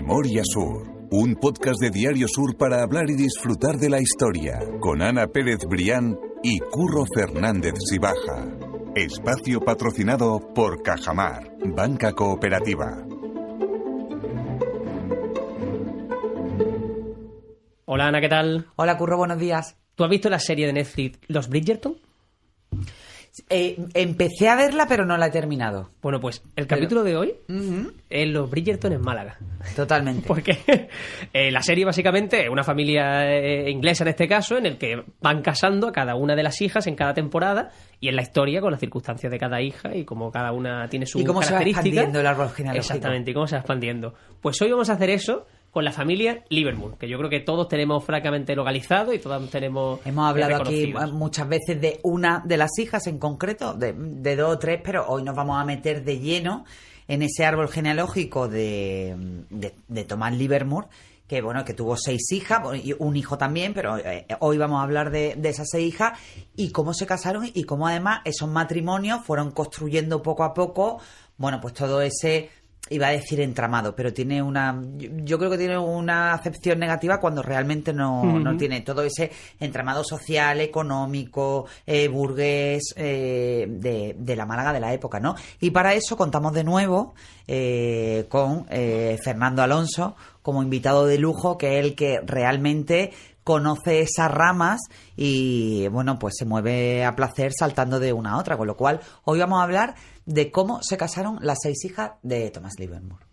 Memoria Sur, un podcast de Diario Sur para hablar y disfrutar de la historia, con Ana Pérez Brián y Curro Fernández Sibaja. Espacio patrocinado por Cajamar, banca cooperativa. Hola Ana, ¿qué tal? Hola Curro, buenos días. ¿Tú has visto la serie de Netflix Los Bridgerton? Empecé a verla, pero no la he terminado. Bueno, pues el capítulo de hoy es Los Bridgerton en Málaga. Totalmente. Porque la serie básicamente es una familia inglesa en este caso, en el que van casando a cada una de las hijas en cada temporada, y en la historia con las circunstancias de cada hija y cómo cada una tiene su característica. Y cómo se va expandiendo el árbol genealógico. Exactamente, y cómo se va expandiendo. Pues hoy vamos a hacer eso con la familia Livermore, que yo creo que todos tenemos francamente localizado y todos tenemos Hemos hablado aquí muchas veces de una de las hijas en concreto, de dos o tres, pero hoy nos vamos a meter de lleno en ese árbol genealógico de Thomas Livermore, que bueno, que tuvo 6 hijas y un hijo también, pero hoy vamos a hablar de esas 6 hijas y cómo se casaron y cómo además esos matrimonios fueron construyendo poco a poco, bueno, pues todo ese... Iba a decir entramado, pero tiene yo creo que tiene una acepción negativa cuando realmente no tiene todo ese entramado social, económico, burgués, de la Málaga de la época, ¿no? Y para eso contamos de nuevo con Fernando Alonso como invitado de lujo, que es el que realmente conoce esas ramas y, bueno, pues se mueve a placer saltando de una a otra, con lo cual hoy vamos a hablar de cómo se casaron las 6 hijas de Thomas Livermore.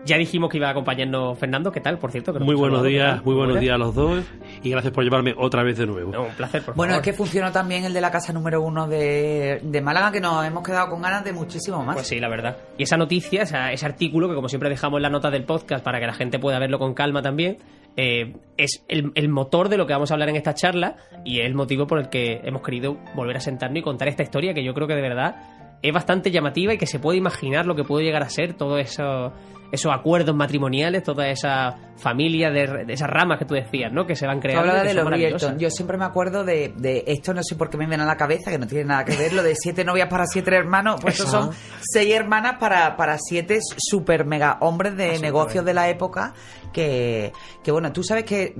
Ya dijimos que iba a acompañarnos Fernando. ¿Qué tal, por cierto? Muy buenos días a los dos y gracias por llevarme otra vez de nuevo. No, un placer, por favor. Bueno, es que funcionó también el de la casa número 1 de Málaga, que nos hemos quedado con ganas de muchísimo más. Pues sí, la verdad. Y esa noticia, ese artículo, que como siempre dejamos en la nota del podcast para que la gente pueda verlo con calma también, es el motor de lo que vamos a hablar en esta charla y es el motivo por el que hemos querido volver a sentarnos y contar esta historia que yo creo que de verdad es bastante llamativa y que se puede imaginar lo que puede llegar a ser todo eso... esos acuerdos matrimoniales, toda esa familia de esas ramas que tú decías, ¿no? Que se van creando. Tú hablabas de los Bridgerton. Yo siempre me acuerdo de esto, no sé por qué me viene a la cabeza, que no tiene nada que ver, lo de 7 novias para 7 hermanos. Pues estos son 6 hermanas para 7 super mega hombres de negocios de la época. Que bueno, tú sabes que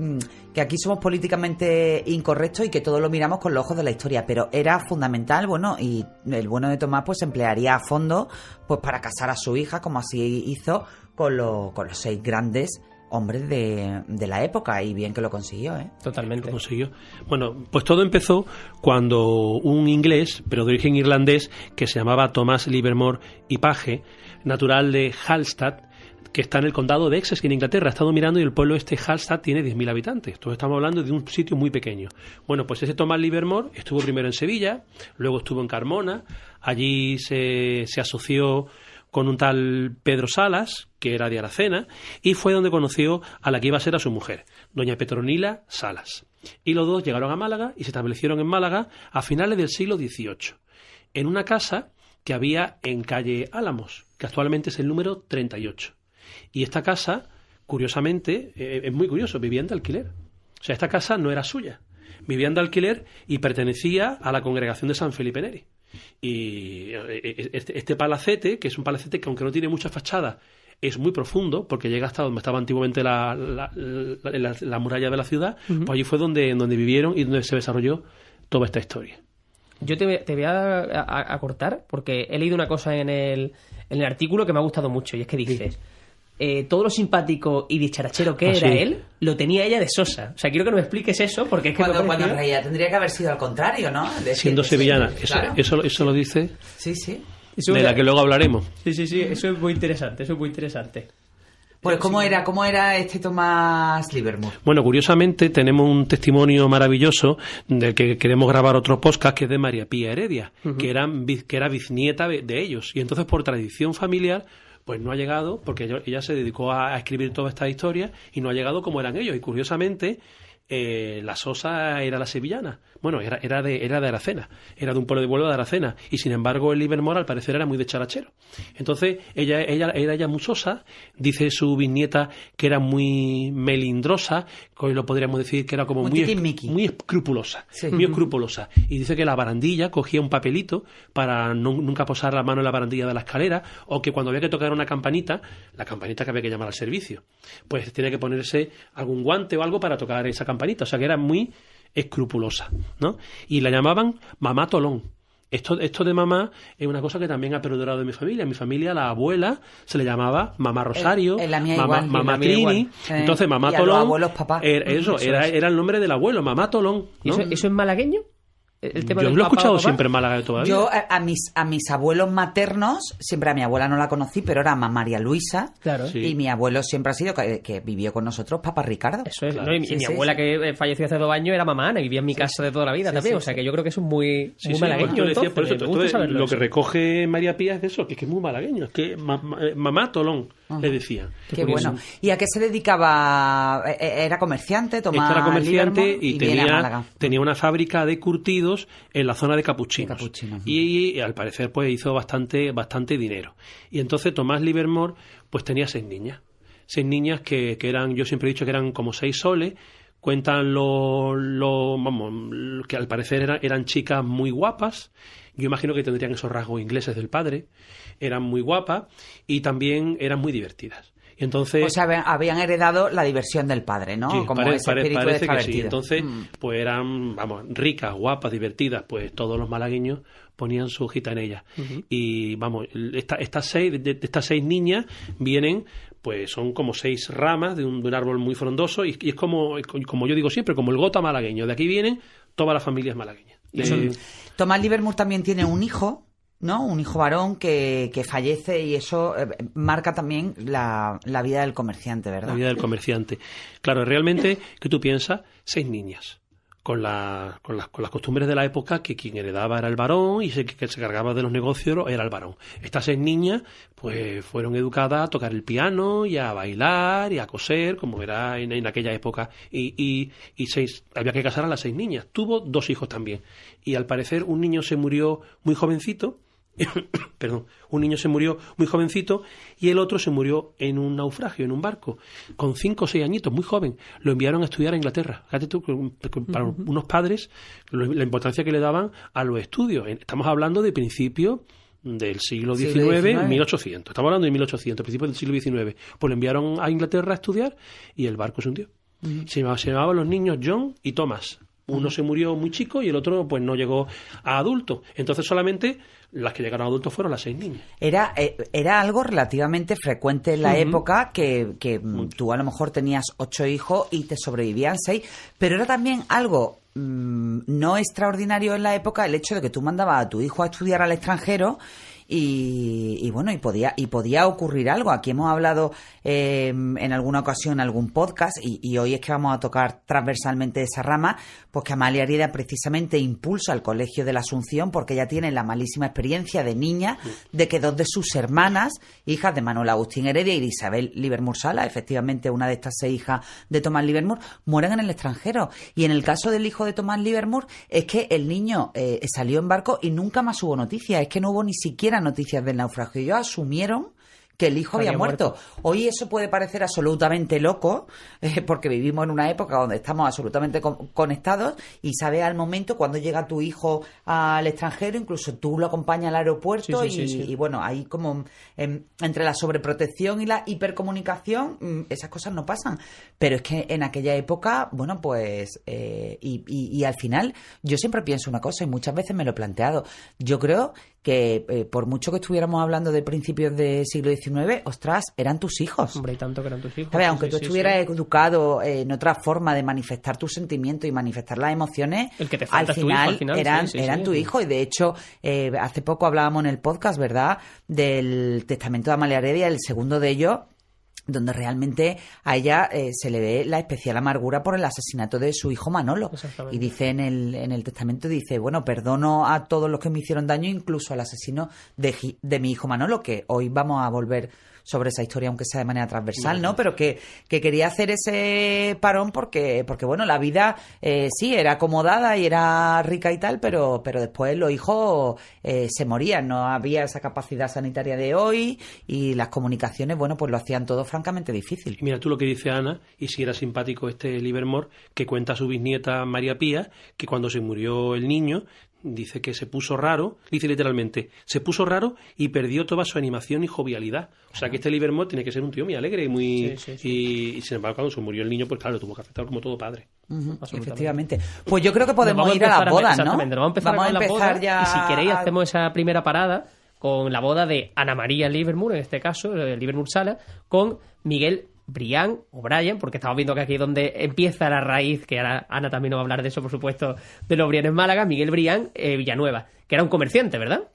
aquí somos políticamente incorrectos y que todo lo miramos con los ojos de la historia, pero era fundamental, bueno, y el bueno de Tomás pues se emplearía a fondo pues para casar a su hija, como así hizo con los 6 grandes hombres de la época, y bien que lo consiguió, ¿eh? Totalmente. Lo consiguió. Bueno, pues todo empezó cuando un inglés, pero de origen irlandés, que se llamaba Thomas Livermore y Page, natural de Hallstatt, que está en el condado de Essex, en Inglaterra. He estado mirando y el pueblo Hallstatt tiene 10.000 habitantes. Entonces estamos hablando de un sitio muy pequeño. Bueno, pues ese Thomas Livermore estuvo primero en Sevilla, luego estuvo en Carmona, allí se asoció con un tal Pedro Salas, que era de Aracena, y fue donde conoció a la que iba a ser a su mujer, doña Petronila Salas. Y los dos llegaron a Málaga y se establecieron en Málaga a finales del siglo XVIII, en una casa que había en calle Álamos, que actualmente es el número 38. Y esta casa, curiosamente, es muy curioso, vivían de alquiler. O sea, esta casa no era suya. Vivían de alquiler y pertenecía a la congregación de San Felipe Neri. Y este palacete, que es un palacete que aunque no tiene mucha fachada, es muy profundo, porque llega hasta donde estaba antiguamente la muralla de la ciudad, pues allí fue donde vivieron y donde se desarrolló toda esta historia. Yo te voy a cortar, porque he leído una cosa en el artículo que me ha gustado mucho, y es que dices... todo lo simpático y dicharachero que era él, lo tenía ella de sosa. O sea, quiero que nos expliques eso, porque es que cuando reía tendría que haber sido al contrario, ¿no? Siendo sevillana. Claro. Eso lo dice. Sí, sí. De la que luego hablaremos. Sí, eso es muy interesante, Pues ¿cómo era este Thomas Livermore? Bueno, curiosamente tenemos un testimonio maravilloso del que queremos grabar otro podcast, que es de María Pía Heredia, que era bisnieta de ellos. Y entonces, por tradición familiar, pues no ha llegado, porque ella se dedicó a escribir toda esta historia y no ha llegado como eran ellos. Y curiosamente, la Sosa era la sevillana. Bueno, era de Aracena, era de un pueblo de Huelva de Aracena, y sin embargo el Livermore al parecer era muy de charachero. Entonces ella era muy sosa, dice su bisnieta que era muy melindrosa, que hoy lo podríamos decir que era como muy escrupulosa, Sí. muy escrupulosa. Y dice que la barandilla cogía un papelito para nunca posar la mano en la barandilla de la escalera, o que cuando había que tocar una campanita, la campanita que había que llamar al servicio, pues tiene que ponerse algún guante o algo para tocar esa campanita. O sea que era muy escrupulosa, ¿no? Y la llamaban Mamá Tolón. Esto de mamá es una cosa que también ha perdurado en mi familia. En mi familia la abuela se le llamaba Mamá Rosario, en la mía mamá, igual, mamá en la mía Trini. igual. Entonces Mamá Y a Tolón los abuelos papá. Era el nombre del abuelo, Mamá Tolón, ¿Y ¿no? eso es malagueño? El tema Yo del lo he papá escuchado o papá. siempre en Málaga de toda la vida. Yo a mis abuelos maternos, siempre a mi abuela no la conocí, pero era María Luisa. Claro. Sí. Y mi abuelo siempre ha sido, que vivió con nosotros, Papá Ricardo. Eso es, Claro. ¿no? Y mi Sí, abuela que falleció hace 2 años era mamá Ana y vivía en mi casa de toda la vida también. sí, o sea sí. que yo creo que eso es muy Sí, malagueño. pues yo decía, por eso, entonces, me gusta saberlo lo eso. que recoge María Pía es de eso, que es muy malagueño, es que Mamá Tolón le decía. Qué curioso. bueno. ¿Y a qué se dedicaba? ¿Era comerciante? Tomás Esta era comerciante Livermore, y viene a Málaga. tenía una fábrica de curtidos en la zona de capuchinos. Y al parecer pues hizo bastante dinero. Y entonces Tomás Livermore pues tenía 6 niñas. 6 niñas que eran, yo siempre he dicho que eran como 6 soles. Cuentan que al parecer eran chicas muy guapas. Yo imagino que tendrían esos rasgos ingleses del padre. Eran muy guapas y también eran muy divertidas. Y entonces, O sea, habían heredado la diversión del padre, ¿no? sí, Como ese espíritu parece que sí. extravertido. Entonces, pues eran, ricas, guapas, divertidas, pues todos los malagueños ponían su hojita en ellas. Y estas 6 niñas vienen, pues son como 6 ramas de un árbol muy frondoso y es como yo digo siempre, como el gota malagueño. De aquí vienen todas las familias malagueñas. Tomás Livermore también tiene un hijo, ¿no? Un hijo varón que fallece y eso marca también la vida del comerciante, ¿verdad? La vida del comerciante. Claro, realmente, ¿qué tú piensas? 6 niñas. Con las costumbres de la época, que quien heredaba era el varón y que se cargaba de los negocios era el varón. Estas 6 niñas pues fueron educadas a tocar el piano y a bailar y a coser, como era en aquella época. Y había que casar a las 6 niñas. Tuvo 2 hijos también. Y al parecer un niño se murió muy jovencito. Perdón, un niño se murió muy jovencito y el otro se murió en un naufragio, en un barco, con 5 o 6 añitos, muy joven. Lo enviaron a estudiar a Inglaterra. Fíjate tú, para unos padres, la importancia que le daban a los estudios. Estamos hablando de principios del siglo XIX, 1800. Estamos hablando de 1800, principios del siglo XIX. Pues lo enviaron a Inglaterra a estudiar y el barco se hundió. Se llamaban los niños John y Thomas. Uno se murió muy chico y el otro pues no llegó a adulto. Entonces solamente las que llegaron a adultos fueron las 6 niñas. Era algo relativamente frecuente en la época que tú a lo mejor tenías 8 hijos y te sobrevivían 6, pero era también algo no extraordinario en la época el hecho de que tú mandabas a tu hijo a estudiar al extranjero y bueno, y podía ocurrir algo. Aquí hemos hablado en alguna ocasión en algún podcast y hoy es que vamos a tocar transversalmente esa rama, pues que Amalia Heredia precisamente impulsa el Colegio de la Asunción porque ella tiene la malísima experiencia de niña de que 2 de sus hermanas, hijas de Manuel Agustín Heredia y de Isabel Livermore Sala, efectivamente una de estas 6 hijas de Tomás Livermore, mueren en el extranjero. Y en el caso del hijo de Tomás Livermore es que el niño salió en barco y nunca más hubo noticias, es que no hubo ni siquiera noticias del naufragio. Ellos asumieron que el hijo había muerto. Hoy eso puede parecer absolutamente loco, porque vivimos en una época donde estamos absolutamente conectados y sabes al momento cuando llega tu hijo al extranjero, incluso tú lo acompañas al aeropuerto y bueno, ahí como entre la sobreprotección y la hipercomunicación, esas cosas no pasan. Pero es que en aquella época, bueno, pues y al final yo siempre pienso una cosa y muchas veces me lo he planteado. Yo creo que por mucho que estuviéramos hablando de principios del siglo XIX, ostras, eran tus hijos. Hombre, y tanto que eran tus hijos. ¿Sabes? Aunque tú estuvieras educado en otra forma de manifestar tus sentimientos y manifestar las emociones, El que te falta al es tu hijo, final, al final, eran tu hijo. Y de hecho, hace poco hablábamos en el podcast, ¿verdad?, del testamento de Amalia Heredia, el segundo de ellos, donde realmente a ella se le ve la especial amargura por el asesinato de su hijo Manolo. Y dice en el testamento, dice, bueno, perdono a todos los que me hicieron daño, incluso al asesino de mi hijo Manolo, que hoy vamos a volver sobre esa historia, aunque sea de manera transversal, ¿no? Pero que quería hacer ese parón porque bueno, la vida sí era acomodada y era rica y tal, pero después los hijos se morían, no había esa capacidad sanitaria de hoy y las comunicaciones, bueno, pues lo hacían todo francamente difícil. Y mira tú lo que dice Ana, y si era simpático este Livermore, que cuenta a su bisnieta María Pía, que cuando se murió el niño, dice que se puso raro, dice literalmente, se puso raro y perdió toda su animación y jovialidad. O sea que este Livermore tiene que ser un tío muy alegre y muy... Y sin embargo, cuando se murió el niño, pues claro, tuvo que afectar como todo padre. Efectivamente. Pues yo creo que podemos ir a las bodas, ¿no? Vamos a empezar ya. Y si queréis, hacemos esa primera parada con la boda de Ana María Livermore, en este caso, Livermore Sala, con Miguel Brián o Brian, porque estamos viendo que aquí es donde empieza la raíz, que ahora Ana también nos va a hablar de eso, por supuesto, de los Brián en Málaga, Miguel Brián Villanueva, que era un comerciante, ¿verdad?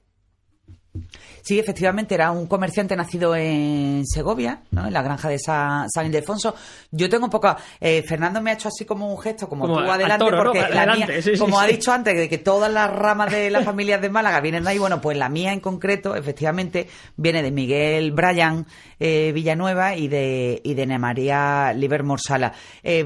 Sí, efectivamente, era un comerciante nacido en Segovia, ¿no? En la granja de San Ildefonso. Yo tengo un poco... Fernando me ha hecho así como un gesto, como tú adelante, toro, porque ¿no? la Adelante, mía, sí, como ha sí. dicho antes, de que todas las ramas de las familias de Málaga vienen de ahí, bueno, pues la mía en concreto, efectivamente, viene de Miguel Brian Villanueva y de Ana María Livermore Sala.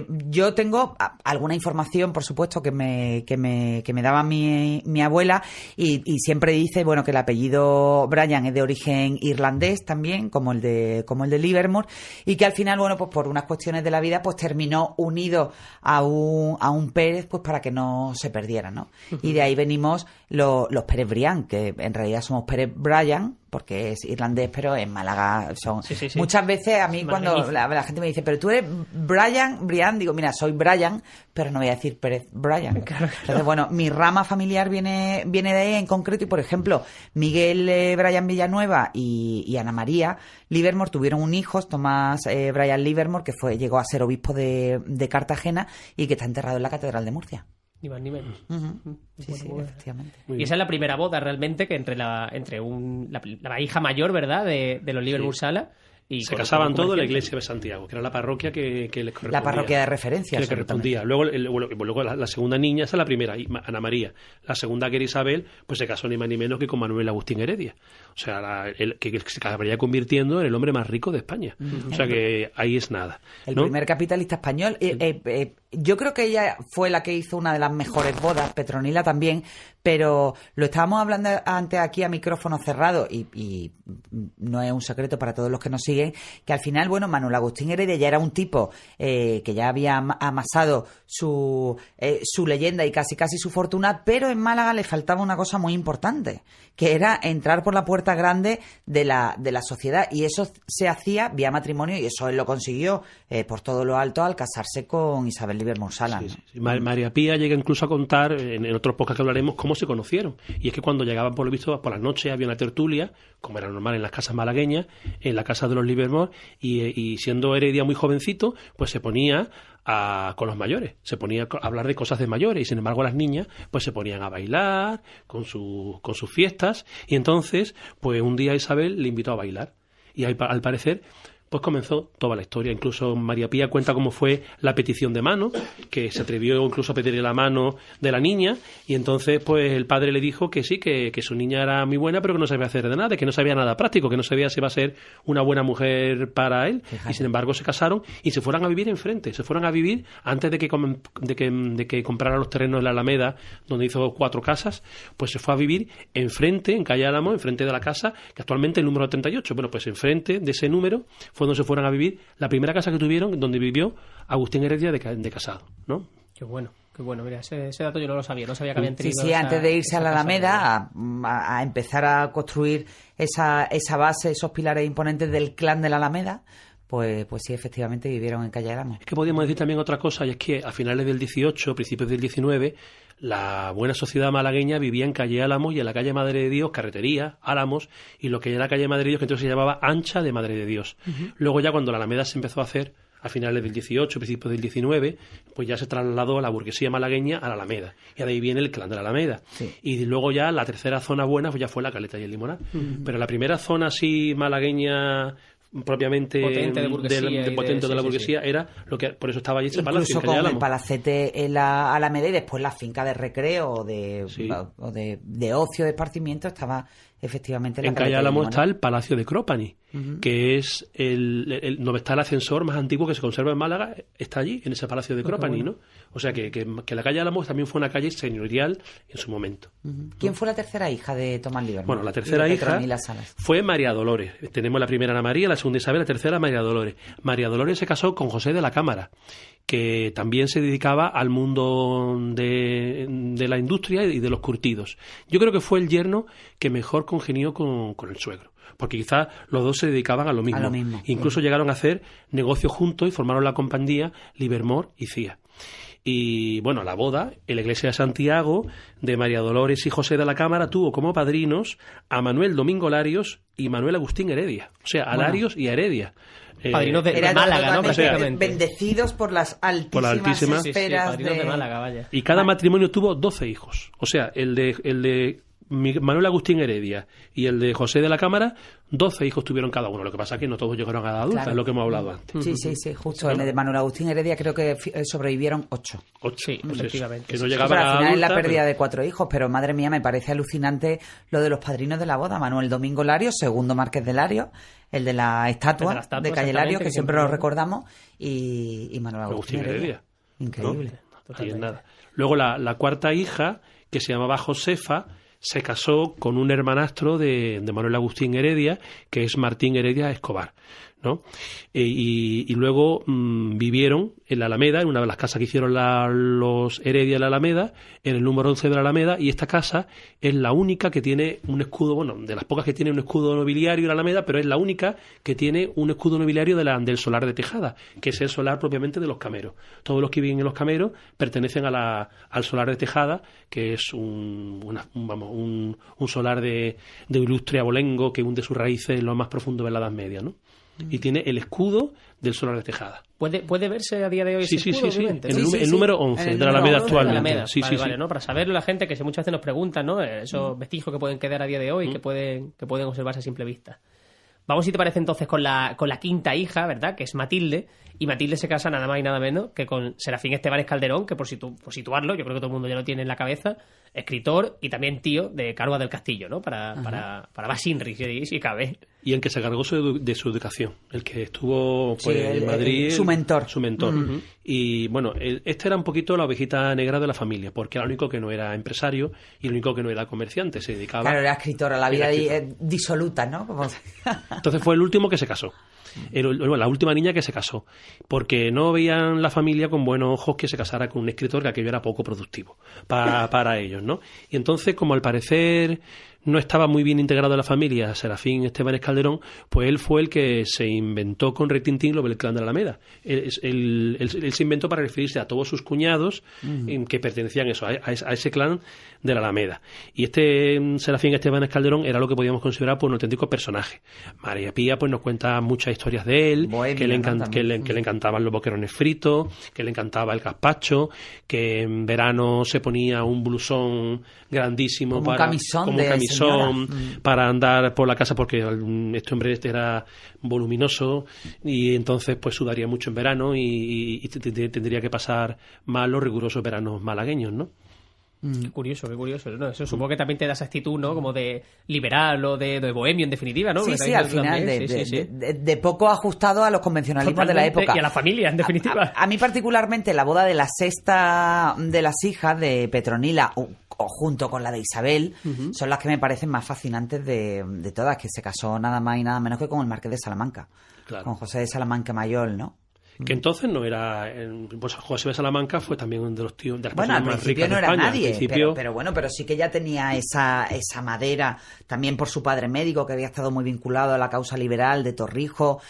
Yo tengo alguna información, por supuesto, que me daba mi abuela y siempre dice, bueno, que el apellido Brian es de origen irlandés también, como el de Livermore, y que al final, bueno, pues por unas cuestiones de la vida, pues terminó unido a un Pérez, pues para que no se perdiera, ¿no? Y de ahí venimos los Pérez Brián, que en realidad somos Pérez Brian, porque es irlandés, pero en Málaga son... Sí. Muchas veces a mí cuando la gente me dice, pero tú eres Brian, digo, mira, soy Brian, pero no voy a decir Pérez Brian. Claro. Entonces, bueno, mi rama familiar viene de ahí en concreto, y por ejemplo, Miguel Brian Villanueva y Ana María Livermore tuvieron un hijo, Tomás Brian Livermore, que llegó a ser obispo de Cartagena y que está enterrado en la Catedral de Murcia. Ni más ni menos. Sí, efectivamente. Y esa es la primera boda realmente que entre la hija mayor, ¿verdad?, de los Livermore Sala. Y se casaban todos en la iglesia de Santiago, que era la parroquia que les correspondía. La parroquia de referencia. Que les correspondía. Luego la segunda niña, esa es la primera, Ana María. La segunda, que era Isabel, pues se casó ni más ni menos que con Manuel Agustín Heredia. O sea, que se acabaría convirtiendo en el hombre más rico de España. O sea que ahí es nada, ¿no? El primer capitalista español. Yo creo que ella fue la que hizo una de las mejores bodas, Petronila también, pero lo estábamos hablando antes aquí a micrófono cerrado y no es un secreto para todos los que nos siguen, que al final, bueno, Manuel Agustín Heredia ya era un tipo que ya había amasado su leyenda y casi su fortuna, pero en Málaga le faltaba una cosa muy importante, que era entrar por la puerta grande de la sociedad, y eso se hacía vía matrimonio, y eso él lo consiguió por todo lo alto al casarse con Isabel Livermore Sala, ¿no? Sí. María Pía llega incluso a contar en otros podcasts que hablaremos cómo se conocieron, y es que cuando llegaban, por lo visto, por las noches había una tertulia, como era normal en las casas malagueñas, en la casa de los Livermore, y siendo Heredia muy jovencito, pues se ponía con los mayores, se ponía a hablar de cosas de mayores, y sin embargo las niñas pues se ponían a bailar con sus fiestas, y entonces pues un día Isabel le invitó a bailar, y ahí, al parecer, pues comenzó toda la historia. Incluso María Pía cuenta cómo fue la petición de mano, que se atrevió incluso a pedirle la mano de la niña, y entonces pues el padre le dijo que sí, que su niña era muy buena, pero que no sabía hacer de nada, que no sabía nada práctico, que no sabía si iba a ser una buena mujer para él. Fíjate. Y sin embargo se casaron y se fueron a vivir enfrente, se fueron a vivir antes de que comprara los terrenos en la Alameda, donde hizo 4 casas, pues se fue a vivir enfrente, en calle Álamo, enfrente de la casa, que actualmente es el número 38. Bueno, pues enfrente de ese número fue donde se fueron a vivir la primera casa que tuvieron, donde vivió Agustín Heredia de casado, ¿no? Qué bueno. Mira, ese dato yo no lo sabía, no sabía que habían tenido. Sí, antes de irse a la Alameda a empezar a construir esa base, esos pilares imponentes del clan de la Alameda, pues sí, efectivamente vivieron en calle Álamo. Es que podríamos decir también otra cosa, y es que a finales del 18, principios del 19, la buena sociedad malagueña vivía en calle Álamo y en la calle Madre de Dios, Carretería, Álamos, y lo que era la calle Madre de Dios, que entonces se llamaba Ancha de Madre de Dios. Luego ya cuando la Alameda se empezó a hacer, a finales del 18, principios del 19, pues ya se trasladó a la burguesía malagueña a la Alameda. Y de ahí viene el clan de la Alameda. Sí. Y luego ya la tercera zona buena pues ya fue la Caleta y el Limonar. Pero la primera zona así malagueña propiamente potente de la burguesía era lo que por eso estaba allí ese palacio. Incluso con el palacete en la Alameda, y después la finca de recreo o de ocio, de esparcimiento, estaba efectivamente en Calle Álamo está el Palacio de Cropani, que es donde está el ascensor más antiguo que se conserva en Málaga, está allí, en ese Palacio de Cropani, ¿no? O sea que la calle Álamo también fue una calle señorial en su momento. ¿Quién fue la tercera hija de Tomás Livermore? Bueno, la tercera hija fue María Dolores. Tenemos la primera Ana María, la segunda Isabel, la tercera María Dolores. María Dolores se casó con José de la Cámara, que también se dedicaba al mundo de la industria y de los curtidos. Yo creo que fue el yerno que mejor congenió con el suegro, porque quizás los dos se dedicaban a lo mismo. Incluso llegaron a hacer negocios juntos y formaron la compañía Livermore y Cía. Y bueno, la boda en la iglesia de Santiago de María Dolores y José de la Cámara tuvo como padrinos a Manuel Domingo Larios y Manuel Agustín Heredia. O sea, a Larios y a Heredia. Padrinos de Málaga, ¿no? Prácticamente bendecidos por las altísimas esferas de Málaga, vaya. Y cada matrimonio tuvo 12 hijos. O sea, el de Manuel Agustín Heredia y el de José de la Cámara, 12 hijos tuvieron cada uno. Lo que pasa es que no todos llegaron a la adulta, es lo que hemos hablado antes. Sí, justo. El de Manuel Agustín Heredia creo que sobrevivieron 8. Sí, pues efectivamente. Que no llegaban al final a es la pérdida de 4 hijos, pero madre mía, me parece alucinante lo de los padrinos de la boda. Manuel Domingo Larios, segundo Marqués de Larios, el de la estatua de Calle Larios, que siempre lo recordamos, y Manuel Agustín Heredia. Increíble. ¿No? Ahí es nada. Luego la cuarta hija, que se llamaba Josefa, se casó con un hermanastro de Manuel Agustín Heredia, que es Martín Heredia Escobar, ¿no? Y luego vivieron en la Alameda, en una de las casas que hicieron los Heredia en la Alameda, en el número 11 de la Alameda, y esta casa es la única que tiene un escudo, bueno, de las pocas que tiene un escudo nobiliario en la Alameda, pero es la única que tiene un escudo nobiliario del solar de Tejada, que es el solar propiamente de los Cameros. Todos los que viven en los Cameros pertenecen al solar de Tejada, que es un solar de ilustre abolengo que hunde sus raíces en lo más profundo de la Edad Media, ¿no? Y tiene el escudo del solar de Tejada. ¿Puede verse a día de hoy ese escudo? Sí. El número 11 de la Alameda actualmente. Vale, ¿no? Para saberlo la gente, que muchas veces nos preguntan, ¿no? Esos vestigios que pueden quedar a día de hoy, que pueden observarse a simple vista. Vamos, si te parece, entonces con la quinta hija, ¿verdad? Que es Matilde. Y Matilde se casa nada más y nada menos que con Serafín Estebanes Calderón, que por situarlo, yo creo que todo el mundo ya lo tiene en la cabeza, escritor y también tío de Cárova del Castillo, ¿no? Para Basinri, si cabe. Y el que se encargó de su educación, el que estuvo en Madrid. Su mentor. Y bueno, este era un poquito la ovejita negra de la familia, porque era el único que no era empresario y el único que no era comerciante, se dedicaba... Claro, era escritor, a la vida disoluta, ¿no? Entonces fue el último que se casó. La última niña que se casó, porque no veían la familia con buenos ojos que se casara con un escritor, que aquello era poco productivo para ellos, ¿no? Y entonces, como al parecer no estaba muy bien integrado en la familia Serafín Estebanes Calderón, pues él fue el que se inventó con retintín lo del clan de la Alameda. Él se inventó para referirse a todos sus cuñados que pertenecían a ese clan de la Alameda. Y este Serafín Estebanes Calderón era lo que podíamos considerar un auténtico personaje. María Pía pues nos cuenta muchas historias de él, que le encantaban los boquerones fritos, que le encantaba el gazpacho, que en verano se ponía un blusón grandísimo como un camisón para andar por la casa, porque este hombre era voluminoso y entonces pues sudaría mucho en verano y tendría que pasar mal los rigurosos veranos malagueños, ¿no? Qué curioso. ¿No? Eso supongo que también te da esa actitud, ¿no? Como de liberal o de bohemio, en definitiva, ¿no? Sí, al final, de poco ajustado a los convencionalismos de la época. Y a la familia, en definitiva. A mí particularmente la boda de la sexta de las hijas de Petronila, o junto con la de Isabel, son las que me parecen más fascinantes de todas, que se casó nada más y nada menos que con el Marqués de Salamanca, con José de Salamanca Mayol, ¿no? Que entonces no era... Pues José de Salamanca fue también uno de los tíos de las personas más ricas de España. Bueno, al principio no era nadie, pero sí que ya tenía esa madera, también por su padre médico, que había estado muy vinculado a la causa liberal de Torrijos.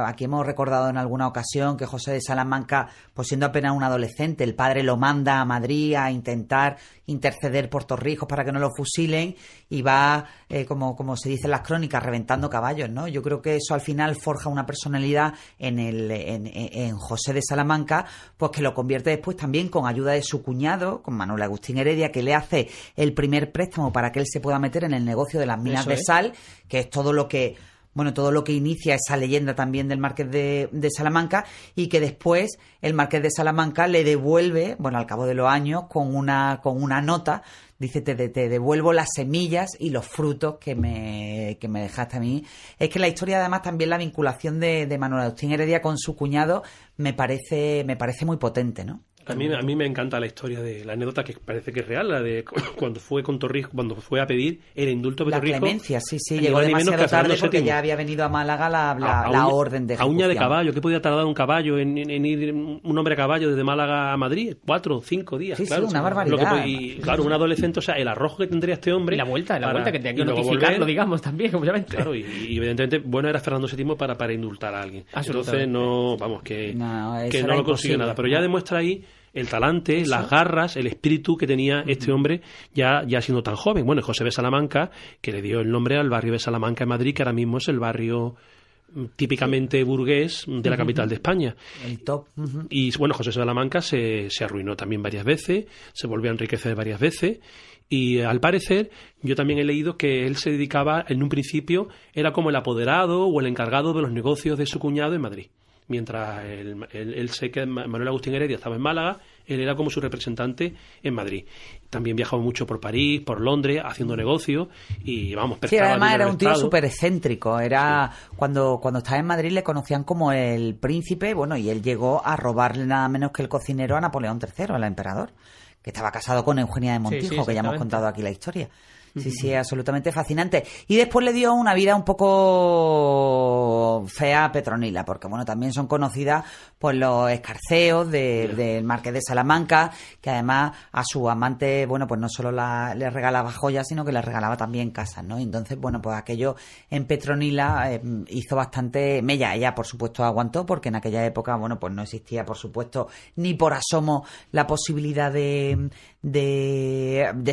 Aquí hemos recordado en alguna ocasión que José de Salamanca, pues siendo apenas un adolescente, el padre lo manda a Madrid a intentar interceder por Torrijos para que no lo fusilen, y va, como se dice en las crónicas, reventando caballos, ¿no? Yo creo que eso al final forja una personalidad en José de Salamanca, pues que lo convierte después también, con ayuda de su cuñado, con Manuel Agustín Heredia, que le hace el primer préstamo para que él se pueda meter en el negocio de las minas de sal, que es todo lo que bueno, todo lo que inicia esa leyenda también del Marqués de Salamanca, y que después el Marqués de Salamanca le devuelve, bueno, al cabo de los años, con una nota. Dice, te devuelvo las semillas y los frutos que me dejaste a mí. Es que la historia, además, también la vinculación de Manuel Agustín Heredia con su cuñado me parece muy potente, ¿no? A mí me encanta la historia de la anécdota, que parece que es real, la de cuando fue con Torrijos, cuando fue a pedir el indulto de Torrijos. La clemencia, sí, llegó demasiado tarde porque ya había venido a Málaga la orden de ejecución. A uña de caballo, ¿qué podía tardar un caballo en ir un hombre a caballo desde Málaga a Madrid? 4 o 5 días, sí, claro. Sí, una barbaridad. Y claro, un adolescente, o sea, el arrojo que tendría este hombre... Y la vuelta que tenía que notificarlo, digamos, también, obviamente. Claro, y evidentemente, bueno, era Fernando VII para indultar a alguien. Entonces, no lo consiguió nada. Pero ya demuestra ahí el talante, las garras, el espíritu que tenía este hombre ya siendo tan joven. Bueno, José de Salamanca, que le dio el nombre al barrio de Salamanca en Madrid, que ahora mismo es el barrio típicamente burgués de la capital de España. El top. Y bueno, José de Salamanca se arruinó también varias veces, se volvió a enriquecer varias veces, y al parecer yo también he leído que él se dedicaba, en un principio, era como el apoderado o el encargado de los negocios de su cuñado en Madrid. Mientras él sé que Manuel Agustín Heredia estaba en Málaga, él era como su representante en Madrid. También viajaba mucho por París, por Londres, haciendo negocios y vamos, sí, además era un tío súper excéntrico. Era cuando estaba en Madrid le conocían como el príncipe, bueno, y él llegó a robarle nada menos que el cocinero a Napoleón III, al emperador, que estaba casado con Eugenia de Montijo, que ya hemos contado aquí la historia. Sí, absolutamente fascinante. Y después le dio una vida un poco fea a Petronila, porque bueno, también son conocidas por los escarceos del Marqués de Salamanca, que además a su amante, bueno, pues no solo le regalaba joyas, sino que le regalaba también casas, ¿no? Y entonces, bueno, pues aquello en Petronila hizo bastante mella. Ella, por supuesto, aguantó, porque en aquella época, bueno, pues no existía, por supuesto, ni por asomo la posibilidad de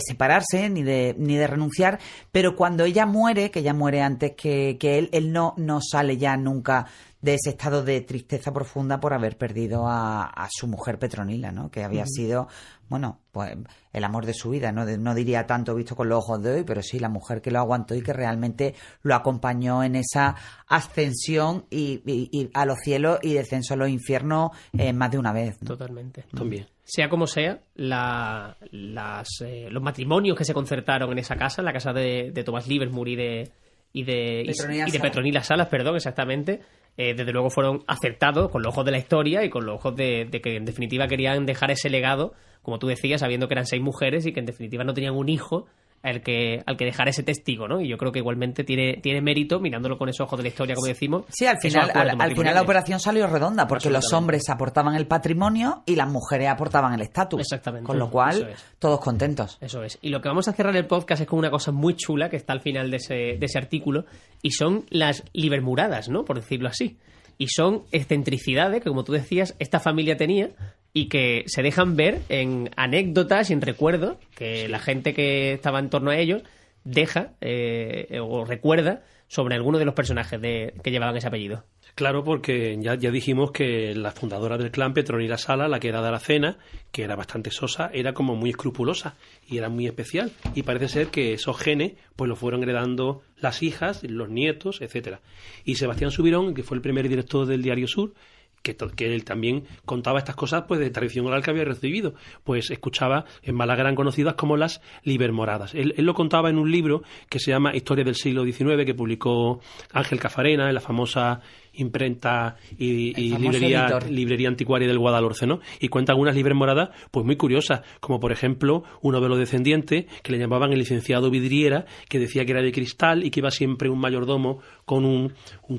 separarse, ni de renunciar, pero cuando ella muere, que ella muere antes que él no sale ya nunca de ese estado de tristeza profunda por haber perdido a su mujer Petronila, ¿no? Que había sido, bueno, pues el amor de su vida, no diría tanto visto con los ojos de hoy, pero sí la mujer que lo aguantó y que realmente lo acompañó en esa ascensión y a los cielos y descenso a los infiernos más de una vez, ¿no? Totalmente. También. Sea como sea, los matrimonios que se concertaron en esa casa, en la casa de Tomás Livermore y de Petronila Salas, perdón, exactamente, desde luego fueron acertados con los ojos de la historia y con los ojos de que en definitiva querían dejar ese legado, como tú decías, sabiendo que eran 6 mujeres y que en definitiva no tenían un hijo al que dejar ese testigo, ¿no? Y yo creo que igualmente tiene mérito, mirándolo con esos ojos de la historia, como decimos. Sí, al final la operación salió redonda, porque los hombres aportaban el patrimonio y las mujeres aportaban el estatus. Exactamente. Con lo cual, todos contentos. Eso es. Y lo que vamos a cerrar el podcast es con una cosa muy chula que está al final de ese artículo, y son las libermuradas, ¿no? Por decirlo así. Y son excentricidades que, como tú decías, esta familia tenía y que se dejan ver en anécdotas y en recuerdos que la gente que estaba en torno a ellos deja o recuerda sobre alguno de los personajes que llevaban ese apellido. Claro, porque ya dijimos que la fundadora del clan, Petronila Salas, la que era de Aracena, que era bastante sosa, era como muy escrupulosa y era muy especial. Y parece ser que esos genes pues los fueron heredando las hijas, los nietos, etcétera. Y Sebastián Subirón, que fue el primer director del Diario Sur, que él también contaba estas cosas pues de tradición oral que había recibido, pues escuchaba, en Málaga eran conocidas como las libermoradas. Él lo contaba en un libro que se llama Historia del siglo XIX, que publicó Ángel Cafarena en la famosa imprenta y librería anticuaria del Guadalhorce, ¿no? Y cuenta algunas libermoradas pues muy curiosas, como por ejemplo uno de los descendientes que le llamaban el licenciado Vidriera, que decía que era de cristal y que iba siempre un mayordomo con un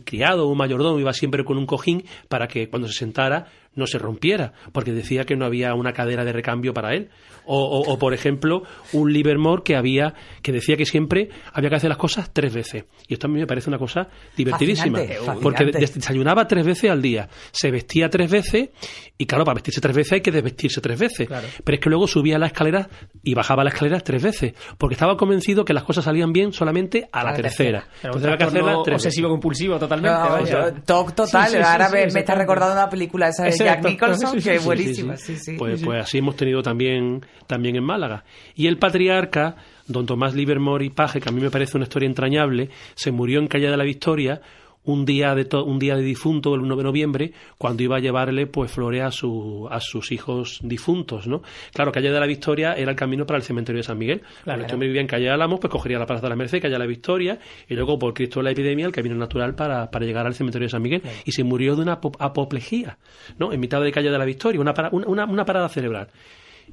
criado o un mayordomo, iba siempre con un cojín para que cuando se sentara no se rompiera, porque decía que no había una cadera de recambio para él. O por ejemplo, un Livermore que decía que siempre había que hacer las cosas 3 veces. Y esto a mí me parece una cosa divertidísima. Fascinante. Porque desayunaba 3 veces al día, se vestía 3 veces, y claro, para vestirse 3 veces hay que desvestirse 3 veces. Claro. Pero es que luego subía las escaleras y bajaba las escaleras 3 veces, porque estaba convencido que las cosas salían bien solamente a la tercera. Entonces había que hacerla obsesivo-compulsivo totalmente. Toc total. Sí, ahora me está recordando una película esa de Jack Nicholson, que es buenísima. Pues así hemos tenido también en Málaga. Y el patriarca don Tomás Livermore y Page, que a mí me parece una historia entrañable, se murió en Calle de la Victoria un día de difunto, el 1 de noviembre, cuando iba a llevarle pues flores a sus hijos difuntos, ¿no? Claro, Calle de la Victoria era el camino para el cementerio de San Miguel. Cuando este hombre vivía en Calle de Álamos, pues cogería la Plaza de la Merced, Calle de la Victoria, y luego por Cristo de la epidemia, el camino natural para llegar al cementerio de San Miguel. Claro. Y se murió de una apoplejía, ¿no? En mitad de Calle de la Victoria, una parada cerebral.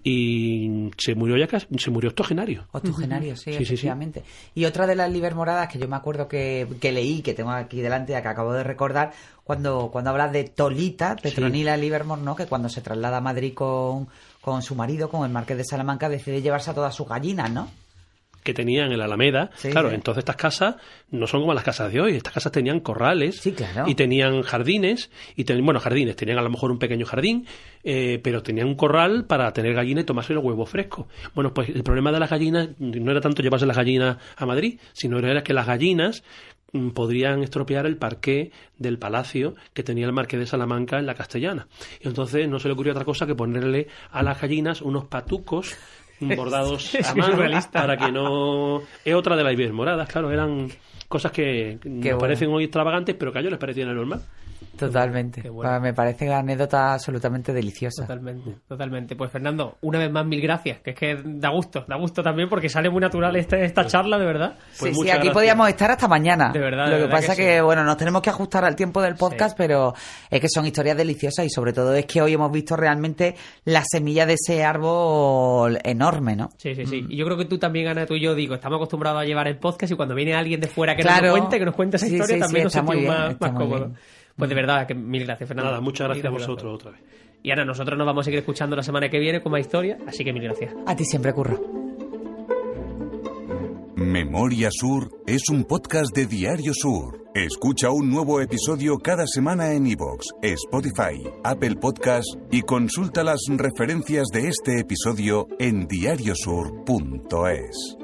Y se murió octogenario. Octogenario, sí, efectivamente. Sí. Y otra de las Livermoradas que yo me acuerdo que leí, que tengo aquí delante, que acabo de recordar, cuando hablas de Tolita, Petronila Livermore, ¿no? Que cuando se traslada a Madrid con su marido, con el marqués de Salamanca, decide llevarse a todas sus gallinas, ¿no? Que tenían en la Alameda, claro, entonces estas casas no son como las casas de hoy, estas casas tenían corrales y tenían jardines, jardines, tenían a lo mejor un pequeño jardín, pero tenían un corral para tener gallinas y tomarse los huevos frescos. Bueno, pues el problema de las gallinas no era tanto llevarse las gallinas a Madrid, sino era que las gallinas podrían estropear el parqué del palacio que tenía el marqués de Salamanca en la Castellana. Y entonces no se le ocurrió otra cosa que ponerle a las gallinas unos patucos bordados a mano para que no... Es otra de las Livermoradas, claro, eran cosas que nos parecen hoy extravagantes, pero que a ellos les parecían normal. Totalmente. Bueno. Me parece una anécdota absolutamente deliciosa. Totalmente. Pues Fernando, una vez más mil gracias, que es que da gusto también porque sale muy natural esta charla, de verdad. Pues sí, aquí podíamos estar hasta mañana. De verdad. Lo que pasa es que, nos tenemos que ajustar al tiempo del podcast, pero es que son historias deliciosas y sobre todo es que hoy hemos visto realmente la semilla de ese árbol enorme, ¿no? Sí. Y yo creo que tú también, Ana, tú y yo, estamos acostumbrados a llevar el podcast y cuando viene alguien de fuera que nos cuente esa historia, también nos sentimos más cómodos. Pues de verdad, que mil gracias, Fernando. Nada, muchas gracias a vosotros otra vez. Y Ana, nosotros nos vamos a seguir escuchando la semana que viene con más historia, así que mil gracias. A ti siempre, Curro. Memoria Sur es un podcast de Diario Sur. Escucha un nuevo episodio cada semana en iVoox, Spotify, Apple Podcasts y consulta las referencias de este episodio en diariosur.es.